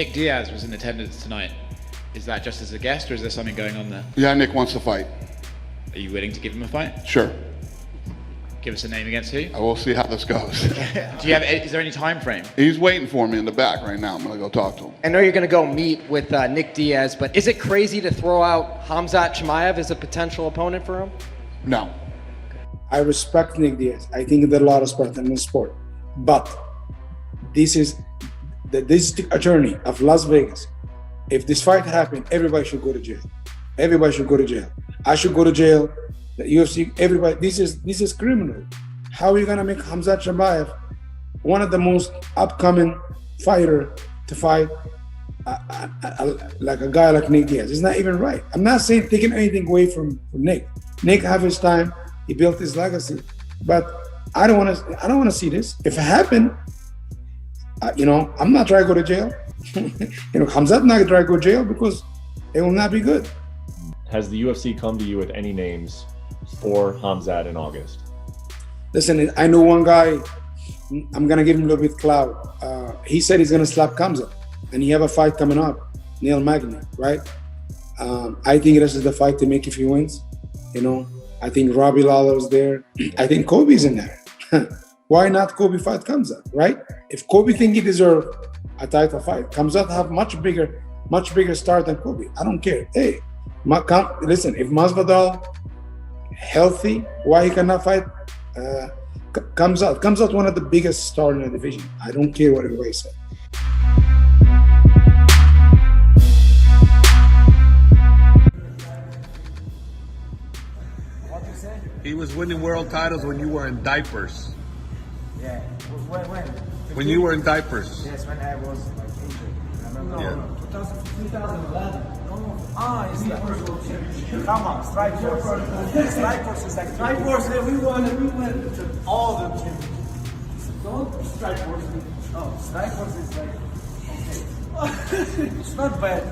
Nick Diaz was in attendance tonight. Is that just as a guest, or is there something going on there? Yeah, Nick wants to fight. Are you willing to give him a fight? Sure. Give us a name against who? We'll see how this goes. Is there any time frame? He's waiting for me in the back right now. I'm going to go talk to him. I know you're going to go meet with Nick Diaz, but is it crazy to throw out Khamzat Chimaev as a potential opponent for him? No. I respect Nick Diaz. I think there's a lot of respect in the sport. But this is the district attorney of Las Vegas. If this fight happened, everybody should go to jail. Everybody should go to jail. I should go to jail. The UFC, everybody. This is criminal. How are you gonna make Khamzat Chimaev one of the most upcoming fighter to fight like a guy like Nick Diaz? It's not even right. I'm not saying taking anything away from Nick. Nick have his time. He built his legacy, but I don't want to see this. If it happened, I'm not trying to go to jail. Khamzat not trying to go to jail because it will not be good. Has the UFC come to you with any names for Khamzat in August? Listen, I know one guy. I'm gonna give him a little bit clout. He said he's gonna slap Khamzat, and he have a fight coming up, Neil Magny, right? I think this is the fight to make if he wins. I think Robbie Lawler's there. I think Kobe's in there. Why not Kobe fight Khamzat, right? If Kobe think he deserves a title fight, Khamzat have much bigger star than Kobe. I don't care. Hey, listen, if Masvidal healthy, why he cannot fight Khamzat one of the biggest stars in the division. I don't care what everybody said. He was winning world titles when you were in diapers. Yeah, when? When you were in diapers. Yes, when I was like injured. I remember. Yeah. 2011. It's like, come on, Strikeforce. Strikeforce is like Strikeforce. We went to all the teams. Don't Strikeforce me. Oh, Strikeforce is like okay. It's not bad.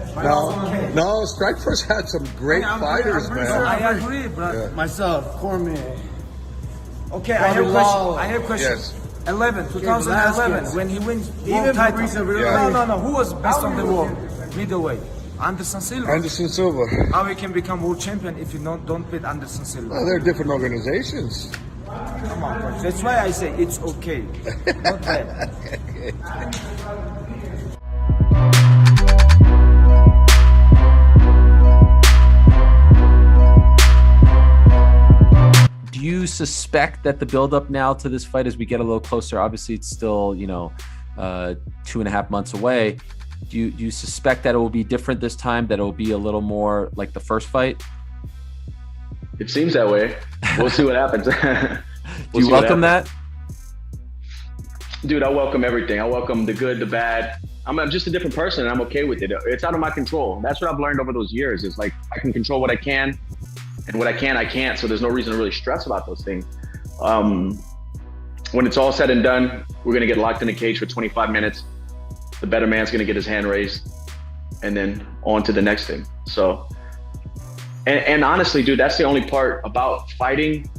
No, Strikeforce had some great fighters, man. I agree, but Yeah. myself, Cormier. Okay, I have a question. Yes. 2011, when he wins world title. Yeah. No. Who was best on the world? Middleweight. Anderson Silva. Anderson Silva. How he can become world champion if you don't beat Anderson Silva? Well, they're different organizations. Come on, coach. That's why I say it's okay. Not bad. Do you suspect that the buildup now to this fight, as we get a little closer, obviously it's still 2.5 months away, do you suspect that it will be different this time, that it will be a little more like the first fight? It seems that way. We'll see what happens. Do you welcome that? Dude, I welcome everything. I welcome the good, the bad. I'm just a different person and I'm okay with it. It's out of my control. That's what I've learned over those years. It's like I can control what I can, and what I can't. So there's no reason to really stress about those things. When it's all said and done, we're gonna get locked in a cage for 25 minutes. The better man's gonna get his hand raised, and then on to the next thing. So, and honestly, dude, that's the only part about fighting.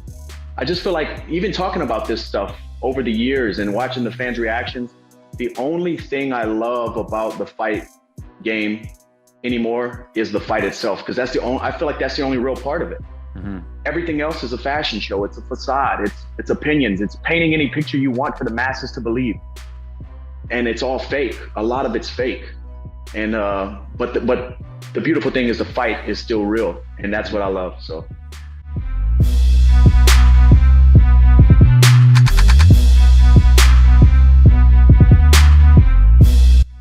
I just feel like even talking about this stuff over the years and watching the fans' reactions, the only thing I love about the fight game anymore is the fight itself, because I feel like that's the only real part of it. Mm-hmm. Everything else is a fashion show. It's a facade. It's opinions. It's painting any picture you want for the masses to believe, and it's all fake. A lot of it's fake, and but the beautiful thing is the fight is still real, and that's what I love. So.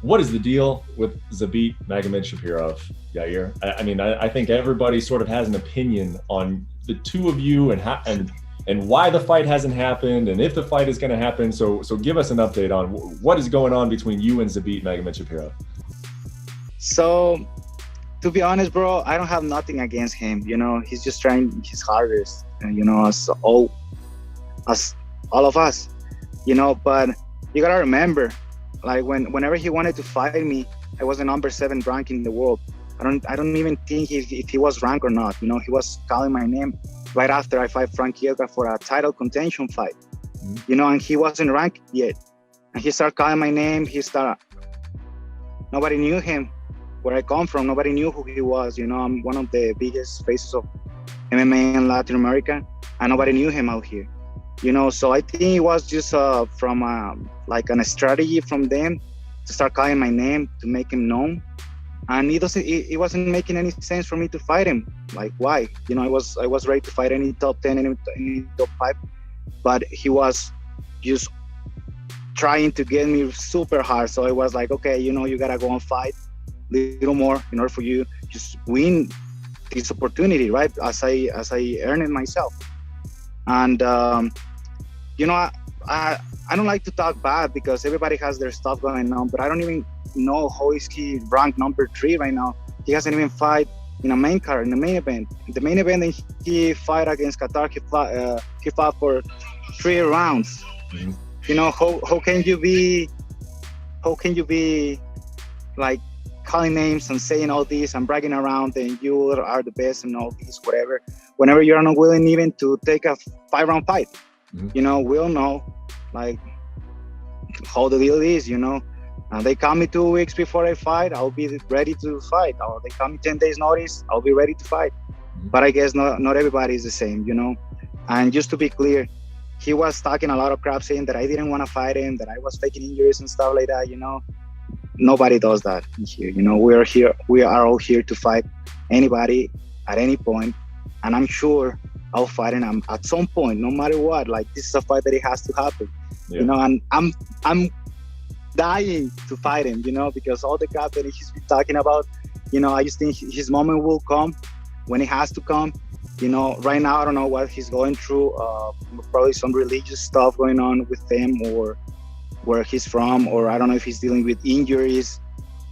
What is the deal with Zabit Magomedsharipov, Yair? I mean, I think everybody sort of has an opinion on the two of you and why the fight hasn't happened and if the fight is going to happen. So give us an update on what is going on between you and Zabit Magomedsharipov. So, to be honest, bro, I don't have nothing against him. He's just trying his hardest, as all of us, But you gotta remember, like whenever he wanted to fight me, I was the number 7 rank in the world. I don't even think if he was ranked or not. He was calling my name right after I fight Frankie Edgar for a title contention fight. And he wasn't ranked yet. And he started calling my name. He started Nobody knew him. Where I come from, nobody knew who he was. You know, I'm one of the biggest faces of MMA in Latin America, and nobody knew him out here. You know, so I think it was just from like a strategy from them to start calling my name to make him known. And it wasn't making any sense for me to fight him. Like, why? You know, I was ready to fight any top 10, any top 5, but he was just trying to get me super hard. So I was like, okay, you know, you gotta go and fight a little more in order for you just win this opportunity, right? As I earn it myself. And you know, I don't like to talk bad because everybody has their stuff going on, but I don't even know how is he ranked number 3 right now. He hasn't even fight in a main card, in the main event. In the main event, he fight against Qatar. He fought for 3 rounds. Mm-hmm. You know, how can you be like calling names and saying all this and bragging around and you are the best and all this, whatever, whenever you're not willing even to take a 5-round fight. Mm-hmm. You know, we all know like how the deal is, you know. They call me 2 weeks before I fight, I'll be ready to fight. Or they call me 10 days notice, I'll be ready to fight. Mm-hmm. But I guess not everybody is the same, you know. And just to be clear, he was talking a lot of crap saying that I didn't want to fight him, that I was faking injuries and stuff like that, you know. Nobody does that here, you know. We are all here to fight anybody at any point, and I'm sure I'll fight him at some point, no matter what. Like, this is a fight that it has to happen, you know. And I'm dying to fight him, you know, because all the crap that he's been talking about, you know, I just think his moment will come when it has to come. You know, right now I don't know what he's going through. Probably some religious stuff going on with him, or where he's from, or I don't know if he's dealing with injuries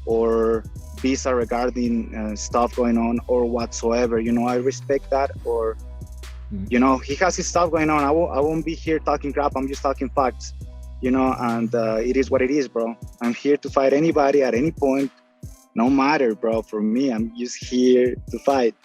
or visa regarding stuff going on or whatsoever. You know, I respect that. Or you know, he has his stuff going on. I won't be here talking crap. I'm just talking facts, you know. And it is what it is, bro. I'm here to fight anybody at any point, no matter, bro. For me, I'm just here to fight.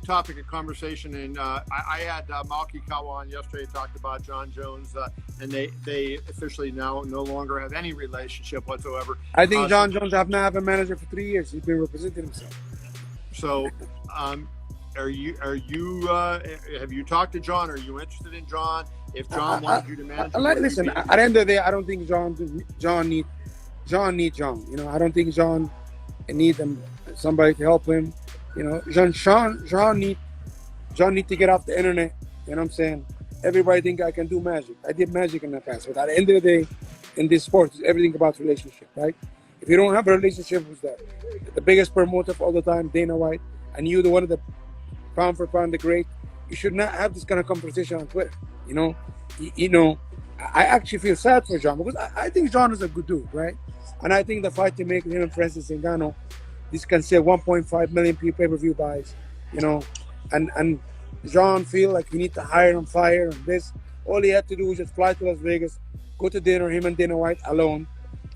Topic of conversation, and I had Malky Kawa on yesterday, talked about Jon Jones, and they officially now no longer have any relationship whatsoever. I think Jon Jones have not have a manager for 3 years. He's been representing himself. So, have you talked to Jon? Are you interested in Jon? If Jon wanted you to manage, listen. At the end of the day, I don't think Jon need Jon. You know, I don't think Jon need somebody to help him. You know, Jon need to get off the internet. You know what I'm saying? Everybody think I can do magic. I did magic in the past, but at the end of the day, in this sport, it's everything about relationship, right? If you don't have a relationship with the biggest promoter of all the time, Dana White, and you're one of the pound for pound the great, you should not have this kind of conversation on Twitter. You know, I actually feel sad for Jon because I think Jon is a good dude, right? And I think the fight to make him and Francis Ngannou, this can sell 1.5 million pay-per-view buys, you know, and John feel like we need to hire and fire and this. All he had to do was just fly to Las Vegas, go to dinner, him and Dana White alone,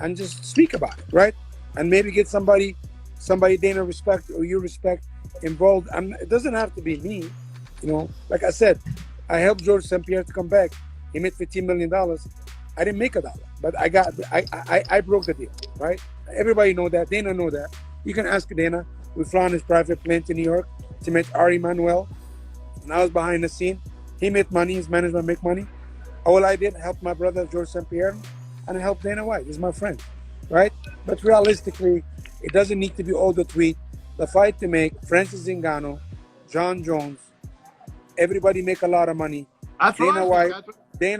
and just speak about it, right? And maybe get somebody Dana respect or you respect involved. And it doesn't have to be me, you know. Like I said, I helped George St. Pierre to come back. He made $15 million. I didn't make $1, but I broke the deal, right? Everybody know that. Dana know that. You can ask Dana. We flew on his private plane to New York to meet Ari Manuel. And I was behind the scene. He made money. His management make money. All I did, help my brother George St. Pierre, and I helped Dana White. He's my friend, right? But realistically, it doesn't need to be all the tweet. The fight to make, Francis Ngannou, Jon Jones, everybody make a lot of money. Dana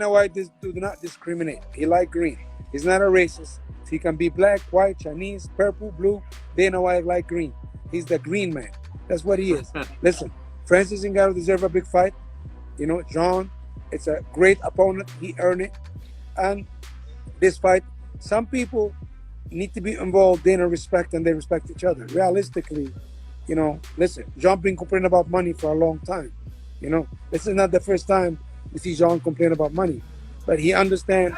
White do not discriminate. He like green. He's not a racist. He can be black, white, Chinese, purple, blue. Dana White like green. He's the green man. That's what he is. Listen, Francis Ngannou deserve a big fight. You know, John, it's a great opponent. He earned it. And this fight, some people need to be involved. Dana respect and they respect each other. Realistically, you know, listen, John been complaining about money for a long time. You know, this is not the first time we see John complain about money. But he understands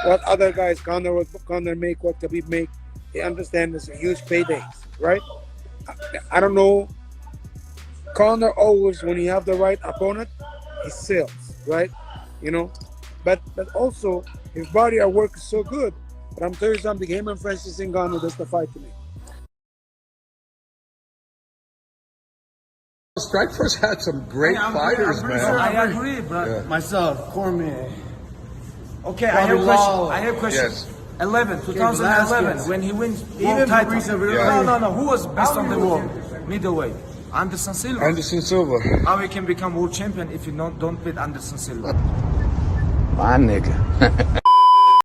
what other guys, Conor make, what Khabib make. He understands it's a huge paydays, right? I don't know. Conor always, when he have the right opponent, he sells, right? You know, but also his body of work is so good. But I'm telling you something, him and Francis Ngannou, that's the fight to me. Strikeforce had some great fighters, man. I agree, but Yeah. myself, Cormier. Okay, I have a question. Yes. 2011, when he wins world title. No. Who was best on the world? Middleweight. Anderson Silva. Anderson Silva. How he can become world champion if you don't beat Anderson Silva? My nigga.